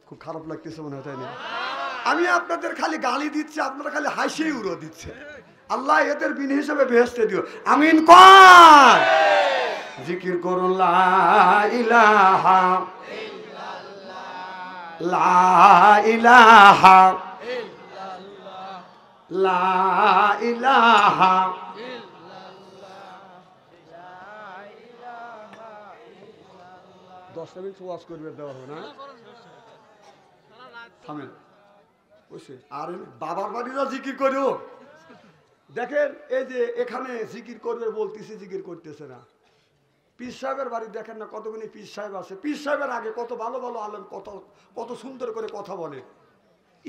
খুব খারাপ লাগতেছে মনে হয়, তাই না? আমি আপনাদের খালি গালি দিচ্ছি, আপনারা খালি হাসিয়ে উড়ো দিচ্ছে। আল্লাহ এদের বিন হিসেবে বেহেশতে দিও, আমিন কর। জিকির করুন লা ইলাহা ইল্লাল্লাহ, লা ইলাহা ইল্লাল্লাহ, লা ইলাহা ইল্লাল্লাহ, লা ইলাহা ইল্লাল্লাহ। 10 মিনিট ওয়াজ করবে, দেওয়া হবে না? থামেন। আর বাবার বাড়িরা জিকির করো, দেখেন এই যে এখানে জিকির করবে বলতেছি, জিকির করতেছে না। পীর সাহেবের বাড়ি দেখেন না, কতগুলি পীর সাহেব আছে। পীর সাহেবের আগে কত ভালো ভালো আলেম, কত কত সুন্দর করে কথা বলে,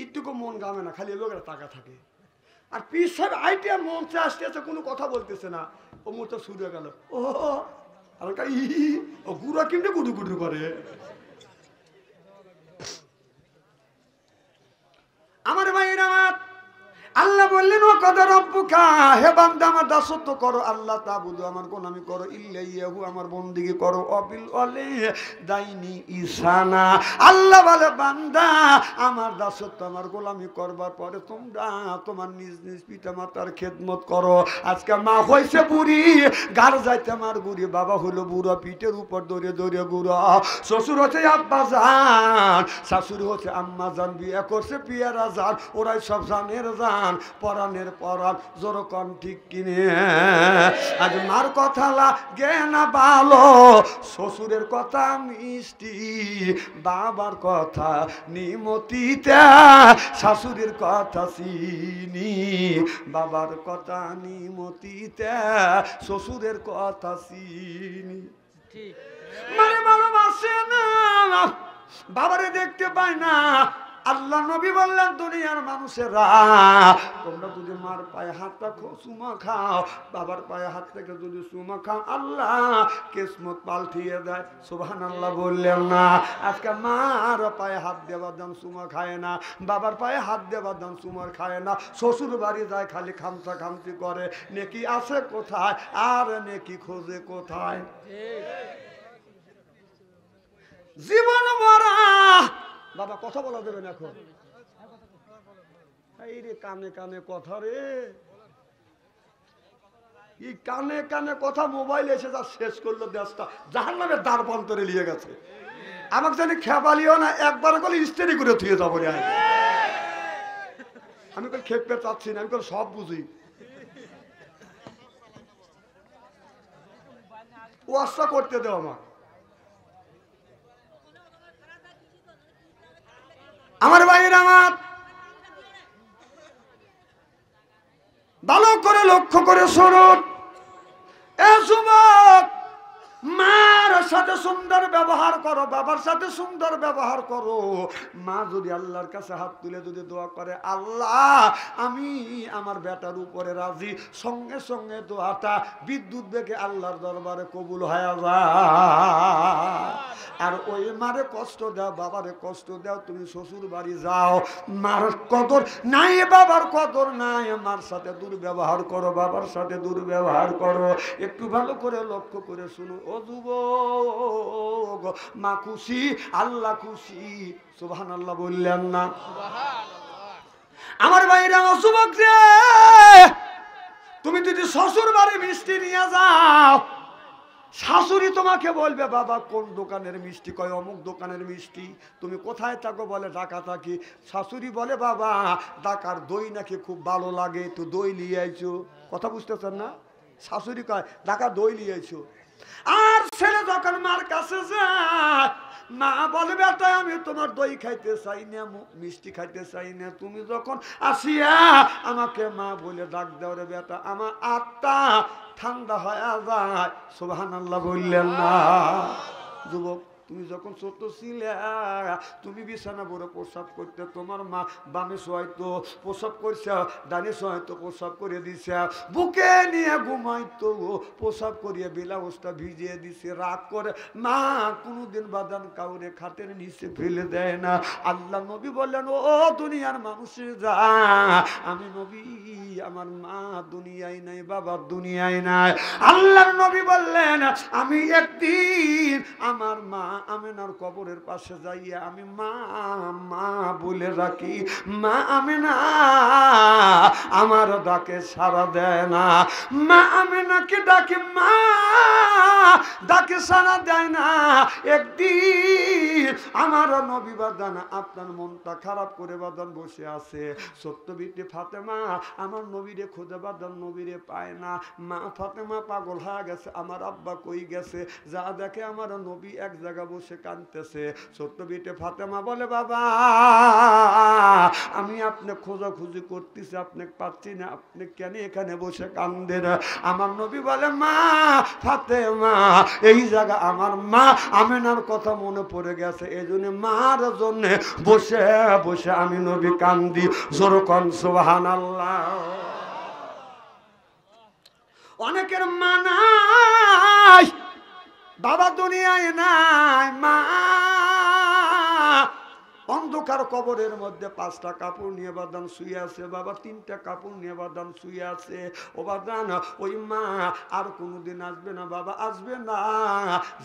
একটুকু মন গামে না, খালি লোকের টাকা থাকে। আর পীর সাহেব আইটিয়া মঞ্চে আসতেছে, কোনো কথা বলতেছে না, ও মুহূর্তে শুরু হয়ে গেল ও আর ও গুড়া কিনতে গুডু গুডু করে। আমার ভাইয়ের আমার আল্লাহ বললেন, ও কদ রব্বুকা, হে বান্দা আমার দাসত্ব করো, আল্লাহ তাবুদু, আমার গোলামি করো, ইল্লাইয়াহু, আমার বন্দেগী করো, অবিল ওয়ালে দাইনি ইসানা। আল্লাহ বলে, বান্দা আমার দাসত্ব আমার গোলামি করবার পরে তোমরা তোমার নিজ নিজ পিতা মাতার খেদমত করো। আজকে মা হয়েছে বুড়ি, গার যাইতে আমার গুড়ি, বাবা হলো বুড়ো, পিঠের উপর দৌড়ে দৌড়ে গুড়ো, শ্বশুর হচ্ছে আব্বা জান, শাশুড়ি হচ্ছে আম্মা জান, বিয়ে করছে পিয়ারা জান, ওরাই সব জানের জান, পরাণের পরাণ, জোরকন ঠিক কিনে। আজ মার কথা লাগে না ভালো, শ্বশুরের কথা মিষ্টি, বাবার কথা নিমতিতে, শাশুড়ির কথা চিনি, বাবার কথা নিমতিতে, শ্বশুরের কথা চিনি। মানে ভালোবাসে না, বাবারে দেখতে পায় না। আল্লাহ নবী বললেন, দুনিয়ার মানুষেরা তোমরা যদি মার পায়ে হাতটা চুমা খাও, বাবার পায়ে হাত থেকে যদি চুমা খাও, আল্লাহ কিসমত পাল্টিয়ে দেয়। সুবহানাল্লাহ বললেন না? আজকে মার পায়ে হাত দেওয়ার দাম চুমা খায় না, বাবার পায়ে হাত দেওয়ার দাম চুমার খায় না, শ্বশুর বাড়ি যায় খালি খামচা খামচি করে, নেকি আছে কোথায় আর নেকি খোঁজে কোথায়? জীবন ভরা বাবা কথা বলা দেবেন এখন, এই রে কানে কানে কথা রে, এই কানে কানে কথা মোবাইল এসে যা শেষ করলো দেশটা, জাহান্নামের দ্বার প্রান্তরে নিয়ে গেছে। আমাকে জানি খেপালিও না, একবার করে স্ত্রী করে থুয়ে যাবো। আমি তো খেপতে চাচ্ছি না, আমি তো সব বুঝি। ওয়াজটা করতে দেও আমার। আমার ভাইয়ের আমার ভালো করে লক্ষ্য করে শুনুন, এ যুবক, মার সাথে সুন্দর ব্যবহার করো, বাবার সাথে সুন্দর ব্যবহার করো। মা যদি আল্লাহর কাছে হাত তুলে যদি দোয়া করে, আল্লাহ আমি আমার বেটার উপরে রাজি, সঙ্গে সঙ্গে দোয়াটা বিদ্যুৎ বেগে আল্লাহর দরবারে কবুল হয়ে যায়। আর ওই মারে কষ্ট দাও, বাবারে কষ্ট দাও, তুমি শ্বশুর বাড়ি যাও, মার কদর নাই, বাবার কদর নাই, মার সাথে দুর্ব্যবহার করো, বাবার সাথে দুর্ব্যবহার করো। একটু ভালো করে লক্ষ্য করে শুনো, ও যুবক, মা খুশি, আল্লাহ খুশি। সুবহানাল্লাহ বললেন না? আমার ভাইরা, যুবক রে, তুমি যদি শ্বশুর বাড়ি মিষ্টি নিয়ে যাও, শাশুড়ি তোমাকে বলবে, বাবা কোন দোকানের মিষ্টি? কয় অমুক দোকানের মিষ্টি। তুমি কোথায় থাকো? বলে ঢাকা থাকি। শাশুড়ি বলে, বাবা ঢাকার দই নাকি খুব ভালো লাগে, তো দই নিয়ে আইছো। কথা বুঝতেছেন না? শাশুড়ি কয় ঢাকা দই নিয়ে আইছো। আর ছেলে যখন মার কাছে যায়, মা বলে, বেটা আমি তোমার দই খাইতে চাই না, মিষ্টি খাইতে চাই না। তুমি যখন আসিয়া আমাকে মা বলে ডাক দাও রে বেটা, আমার আত্মা ঠান্ডা হয়ে যায়। সুবহানাল্লাহ বললেন না? যুবক, তুমি যখন ছোট ছিলে তুমি বিছানা ভরে প্রসাব করতে, তোমার মা বামে হয়তো প্রসাব করছে, ডানে হয়তো প্রসাব করে দিছে, বুকে নিয়ে ঘুমাইতো, প্রসাব করিয়ে ব্লাউজটা ভিজিয়ে দিছে। রাগ করে মা কোনোদিন বাদান কাউরে খাটের নিচে ফেলে দেয় না। আল্লাহ নবী বললেন, ও দুনিয়ার মানুষের যা, আমি নবী, আমার মা দুনিয়ায় নাই, বাবা দুনিয়ায় নাই। আল্লাহর নবী বললেন, আমি একদিন আমার মা আমেনার কবরের পাশে যাইয়া আমি মা মা বলে রাখি, মা আমেনা আমার ডাকে সাড়া দেয় না। মা আমেনাকে ডাকে, মা ডাকে সাড়া দেয় না। একদিন আমার নবী বাদান আপনার মনটা খারাপ করে বাদান বসে আছে, সত্য বিটি ফাতেমা আমার নবীরে খুঁজে বাদান নবীরে পায় না। মা ফাতেমা পাগল হয়ে গেছে, আমার আব্বা কই গেছে, যা দেখে আমার নবী এক জায়গা বসে কাঁদতেছে। সত্য বিটি ফাতেমা বলে, বাবা আমি আপনি খোঁজাখুঁজি করতেছি, আপনি পাচ্ছি না, আপনি কেন এখানে বসে কান্দেন? আমার নবী বলে, মা ফাতেমা এই জায়গা আমার মা আমেনার কথা মনে পড়ে গেছে, এই জন্য মার জন্য বসে বসে আমি নবী কান্দি। জোরকন সুবহানাল্লাহ। অনেকের মা নাই, বাবা দুনিয়ায় নাই, মা অন্ধকার কবরের মধ্যে 5টা কাপড় নিয়ে বাদান শুয়ে আছে, বাবা 3টা কাপড় নিয়ে বাদান শুয়ে আছে। ও বাদান ওই মা আর কোনোদিন আসবে না, বাবা আসবে না।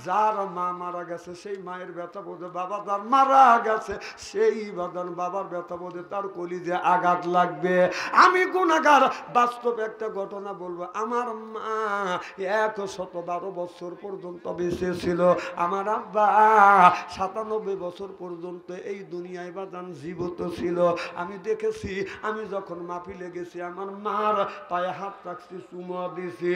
যার মা মারা গেছে সেই মায়ের ব্যথা বোধে বাবা তার মারা গেছে, সেই বাদান বাবার ব্যথা বোধে তার কলিজে আঘাত লাগবে। আমি গুনাহগার, বাস্তব একটা ঘটনা বলবো। আমার মা 112 বছর পর্যন্ত বেঁচে ছিল, আমার আব্বা 97 বছর পর্যন্ত এই দুনিয়ায় বাদান জীবিত ছিল। আমি দেখেছি, আমি যখন মাহফিলে গেছি আমার মার পায়ে হাত রাখছি, চুমা দিছি,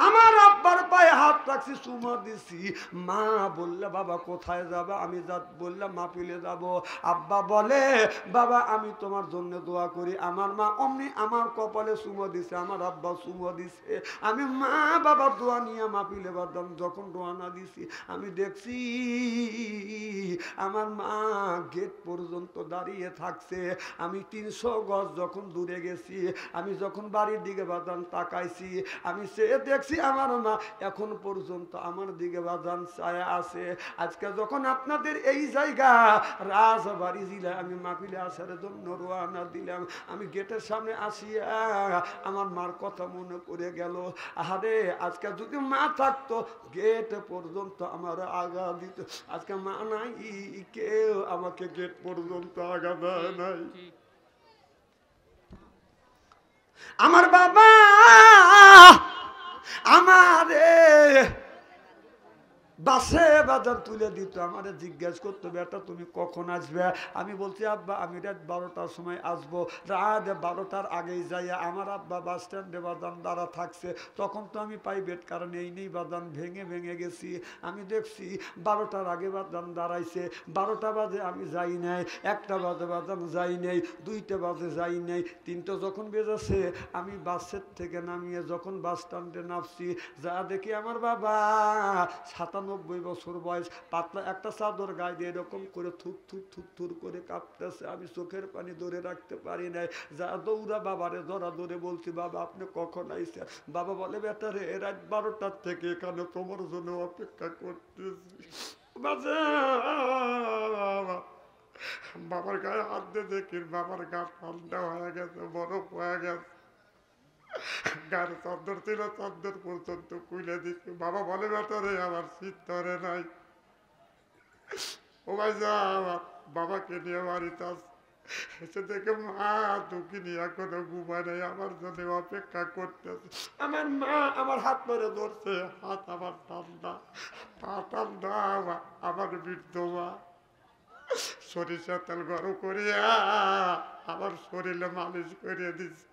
আমার আব্বার পায়ে হাত রাখছি, চুমা দিছি। মা বললে, বাবা কোথায় যাবে? আমি বললাম মাহফিলে যাব। আব্বা বলে, বাবা আমি তোমার জন্য দোয়া করি। আমার মা অমনি আমার কপালে চুমা দিছে, আমার আব্বা চুমা দিছে। আমি মা বাবার দোয়া নিয়ে মাহফিলে বাদাম যখন রওনা দিছি, আমি দেখছি আমার মা গেট পর্যন্ত দাঁড়িয়ে থাকছে। আমি 300 গজ যখন দূরে গেছি, আমি যখন বাড়ির দিকে বাদান তাকাইছি, আমি সে দেখছি আমার মা এখন পর্যন্ত আমার দিকে বাদান ছায়া আছে। আজকে যখন আপনাদের এই জায়গা রাজবাড়ি জেলা আমি মাহফিলে আসার জন্য রওনা দিলাম, আমি গেটের সামনে আসিয়া আমার মার কথা মনে পড়ে গেল। আরে আজকে যদি মা থাকতো গেট পর্যন্ত আমার আগা দিত। আজকে মা নাই, কেউ আমাকে গেট পর্যন্ত আগা দেয় নাই। আমার বাবা আমারে বাসে বাজার তুলে দিত, আমারে জিজ্ঞেস করতো, বেটা তুমি কখন আসবে? আমি বলছি আব্বা আমি রাত 12টার সময় আসবো। রাত 12টার আগেই যাইয়া আমার আব্বা বাস স্ট্যান্ডে বাদান দাঁড়া থাকছে। তখন তো আমি প্রাইভেট কার নেই বাদান ভেঙে ভেঙে গেছি। আমি দেখছি 12টার আগে বাদান দাঁড়াইছে, 12টা বাজে আমি যাই নাই, 1টা বাজে বাদান যাই নাই, 2টা বাজে যাই নাই, 3টা যখন বেজেছে আমি বাসের থেকে নামিয়ে যখন বাস স্ট্যান্ডে নামছি, যা দেখি আমার বাবা 97 বছর বয়স, পাতলা একটা চাদর গায়ে দিয়ে এরকম করে থুক থুক থুক থুর করে কাঁপতেছে। আমি চোখের পানি ধরে রাখতে পারি নাই, যা দৌড়া বাবারে ধরা ধরে বলছি, বাবা আপনি কখন আইছেন? বাবা বলে, বেটা রে রাত 12টার থেকে এখানে তোমার জন্য অপেক্ষা করতেছি। বাবার গায়ে হাত দিয়ে দেখি বাবার গা ঠান্ডা হয়ে গেছে, বরফ হয়ে গেছে। গাড়ি চদ্দর ছিল, চদ্দর পর্যন্ত কুইলে দিচ্ছি। বাবা বলে, বেটা রে আমার শীত ধরে নাই। ও ভাই যা, বাবাকে নিয়ে বাড়িতে এসে দেখে মা দুঃখিনী এখনো ঘুমায় নাই, আমার জন্য অপেক্ষা করতেছে। আমার মা আমার হাত ধরে ধরছে, হাত আমার ঠান্ডা, পা ঠান্ডা। আমার বৃদ্ধ মা সরিষা তেল গরম করিয়া আমার শরীরে মালিশ করিয়ে দিচ্ছে।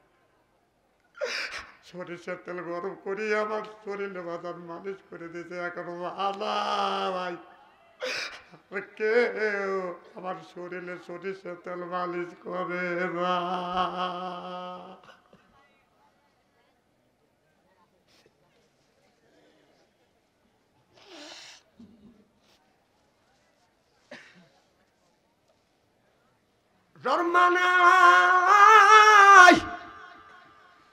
সরিষার তেল গরম করিয়া আমার শরীরে বাদান মালিশ করে দিয়েছে। এখন ভাই কেউ আমার শরীরে সরিষার তেল মালিশ করে না। তোর মা নাই,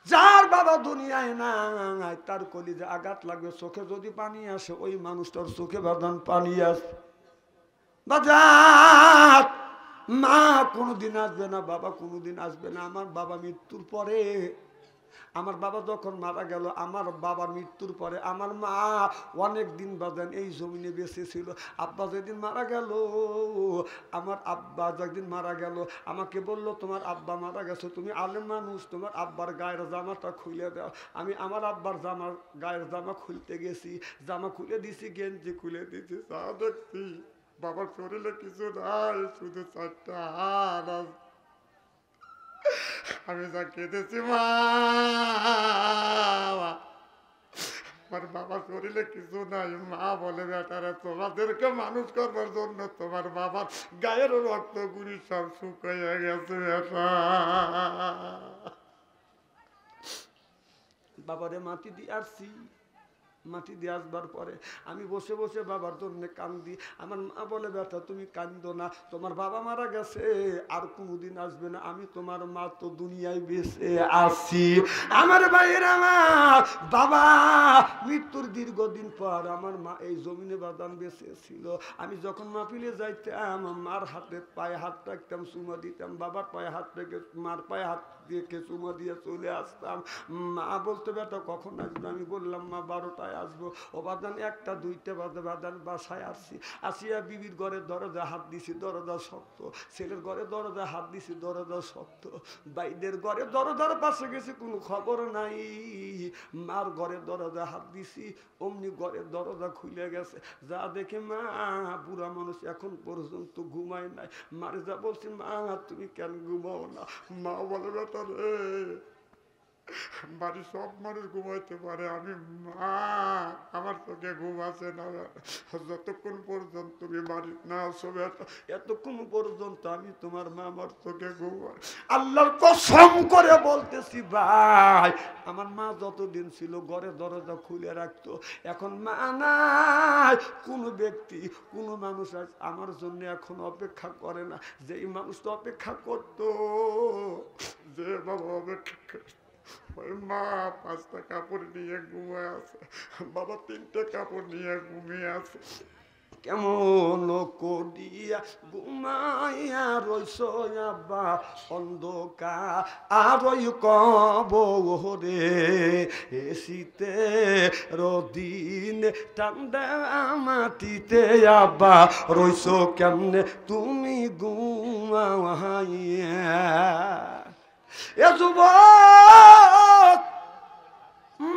যার বাবা দুনিয়ায় নাই, তার কলিজা আঘাত লাগবে, চোখে যদি পানি আসে, ওই মানুষটার চোখে বাদান পানি আসে। বাজার মা কোনোদিন আসবে না, বাবা কোনোদিন আসবে না। আমার বাবা মৃত্যুর পরে, আমার বাবা যখন মারা গেল, আমার বাবা মৃত্যুর পরে আমার মা অনেক দিন বাজান এই জমিনে বেঁচে ছিল। আব্বা যেদিন মারা গেল, আমার আব্বা যেদিন মারা গেল, আমাকে বলল তোমার আব্বা মারা গেছে, তুমি আলেম মানুষ, তোমার আব্বার গায়ের জামাটা খুলে দাও। আমি আমার আব্বার গায়ের জামা খুলতে গেছি, জামা খুলে দিছি, গেঞ্জি খুলে দিছি, তা দেখছি বাবার শরীরে কিছু নাই, শুধু 4টা হাত আছে। আমি যা কেঁদেছি, মা আমার বাবার শরীরে কিছু নাই। মা বলে বেটারা, তোমাদেরকে মানুষ করবার জন্য তোমার বাবার গায়ের রক্ত গুলি সব শুকিয়ে গেছে বেটা। বাবারে মাটি দিয়ে আসছি, মাটি দিয়ে আসবার পরে আমি বসে বসে বাবার জন্য কান্দি। আমার মা বলে বেটা তুমি কান্দো না, তোমার বাবা মারা গেছে, আর কোনোদিন আসবে না, আমি তোমার মা তো দুনিয়ায় বেঁচে আছি। আমার ভাইয়ের আমার বাবা মৃত্যুর দীর্ঘদিন পর আমার মা এই জমিনে বাদান বেঁচে ছিল। আমি যখন মাহফিলে যাইতাম, মার হাতে পায়ে হাত রাখতাম, চুমা দিতাম, বাবার পায়ে হাত রেখে মার পায়ে হাত দিয়ে চুমা দিয়ে চলে আসতাম। মা বলতে বেটা কখন আসবে, আমি বললাম মা 12টায় আসবো। ও বাদান 1টা 2টা বাজে বাদান বাসায় আসছি। আসিয়া বিবির ঘরে দরজা হাত দিছি, দরজা শক্ত। ছেলের ঘরে দরজা হাত দিছি, দরজা শক্ত। বাইদের ঘরে দরজার পাশে গেছি, কোনো খবর নাই। মার ঘরে দরজা হাত দিছি, অমনি ঘরে দরজা খুলে গেছে। যা দেখে মা বুড়া মানুষ এখন পর্যন্ত ঘুমায় নাই। মারে যা বলছি, মা তুমি কেন ঘুমাও না? মা বলে বেটা রে, বাড়ির সব মানুষ ঘুমাইতে পারে, আমি মা আমার চোখে ঘুম আছে না। যতক্ষণ পর্যন্ত তুমি বাড়ির না আসো বেটা, এতক্ষণ পর্যন্ত আমি তোমার মা আমার চোখে ঘুমাই। আল্লাহর কসম করে বলতেছি ভাই, আমার মা যতদিন ছিল ঘরে দরজা খুলে রাখতো। এখন মা নাই, কোনো ব্যক্তি কোনো মানুষ আজ আমার জন্য এখন অপেক্ষা করে না। যেই মানুষটা অপেক্ষা করতো, যে বাবা অপেক্ষা করতো, ওই মা 5টা কাপড় নিয়ে ঘুমিয়ে আছে, বাবা 3টে কাপড় নিয়ে ঘুমিয়ে আছে। কেমন করিয়া ঘুমাইয়া রইছ আব্বা অন্ধকার আরই কবরে, শীতে রদিন ঠান্ডা মাটিতে আব্বা রইছ কেমনে তুমি ঘুমাইয়া। এ যুবক,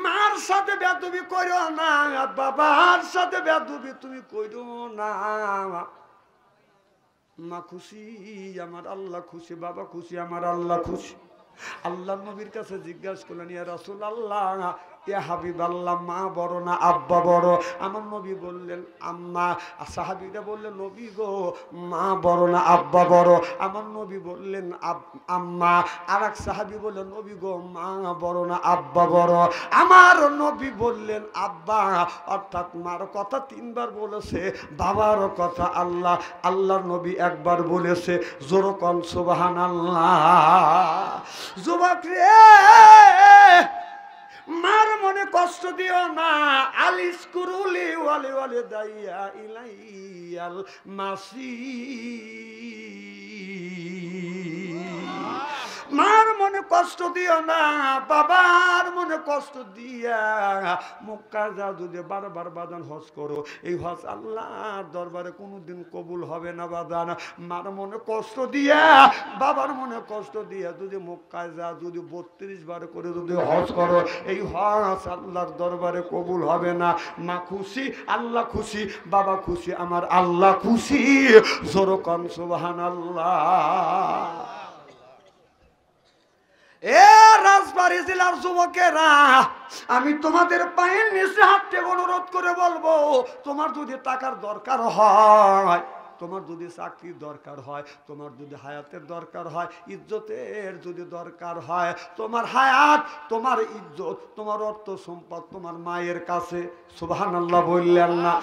মার সাথে বেদবি করো না, বাবার সাথে বেদবি তুমি করো না। মা খুশি, আমার আল্লাহ খুশি, বাবা খুশি, আমার আল্লাহ খুশি। আল্লাহ নবীর কাছে জিজ্ঞাসা করলেন, ইয়া রাসূলুল্লাহ, ইয়া হাবিবাল্লাহ, মা বড় না আব্বা বড়? আমার নবী বললেন আম্মা। সাহাবীরা বললেন নবী গো, মা বড় না আব্বা বড়? আমার নবী বললেন আম্মা। আর এক সাহাবী বললেন নবী গো, মা বড় না আব্বা বড়? আমার নবী বললেন আব্বা। অর্থাৎ মার কথা 3বার বলেছে, বাবার কথা আল্লাহর নবী একবার বলেছে। জোরে কোন সুবহানাল্লাহ। যুবক রে, মার মনে কষ্ট দিও না। আলিস কুরুলি ওয়ালি ওয়ালি দাইয়া ইলাইয়াল মাসি। মার মনে কষ্ট দিও না, বাবার মনে কষ্ট দিয়া মক্কা যাও। যদি বারবার বাদান হজ করো, এই হজ আল্লাহর দরবারে কোনোদিন কবুল হবে না বাদান। মার মনে কষ্ট দিয়া, বাবার মনে কষ্ট দিয়া যদি মক্কায় যাও, যদি 32 বার করে যদি হজ করো, এই হজ আল্লাহর দরবারে কবুল হবে না। মা খুশি, আল্লাহ খুশি, বাবা খুশি, আমার আল্লাহ খুশি। জোরে কোন সুবহানাল্লাহ। এ রাজবাড়ী জেলার যুবকেরা, আমি তোমাদের পায়ের নিচে হাত থেকে অনুরোধ করে বলবো, তোমার যদি টাকার দরকার হয়, তোমার যদি চাকরির দরকার হয়, তোমার যদি হায়াতের দরকার হয়, ইজ্জতের যদি দরকার হয়, তোমার হায়াত, তোমার ইজ্জত, তোমার অর্থ সম্পদ তোমার মায়ের কাছে। সুবহানাল্লাহ বললেন না?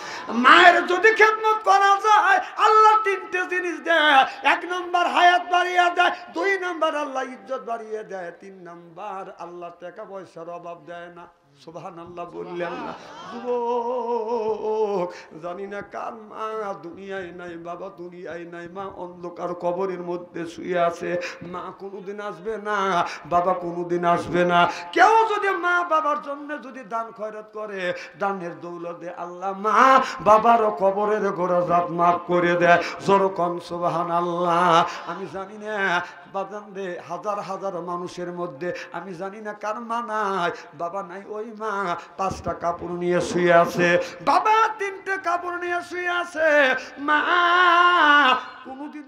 মায়ের যদি খেদমত করা যায়, আল্লাহ তিনটে জিনিস দেয়। এক নম্বর হায়াত বাড়িয়ে দেয়, দুই নম্বর আল্লাহ ইজ্জত বাড়িয়ে দেয়, তিন নম্বর আল্লাহ টাকা পয়সার অভাব দেয় না। সুবহানাল্লাহ বললেন না? যুবক, জানি না কার মা দুনিয়ায় নাই, বাবা দুনিয়ায় নাই, মা অন্ধকার কবরের মধ্যে শুয়ে আছে। মা কোনোদিন আসবে না, বাবা কোনোদিন আসবে না। কেউ যদি মা বাবার জন্য যদি দান খয়রাত করে, দানের দৌলতে আল্লাহ মা বাবার কবরের গোরাজাত মাফ করে দেয়। যেরকম সুবহানাল্লাহ। আমি জানি না বাজান রে, হাজার হাজার মানুষের মধ্যে আমি জানি না কার মা নাই, বাবা নাই। ওই মা 5টা কাপড় নিয়ে শুয়ে আছে, বাবা 3টে কাপড় নিয়ে শুয়ে আছে। মা কোনোদিন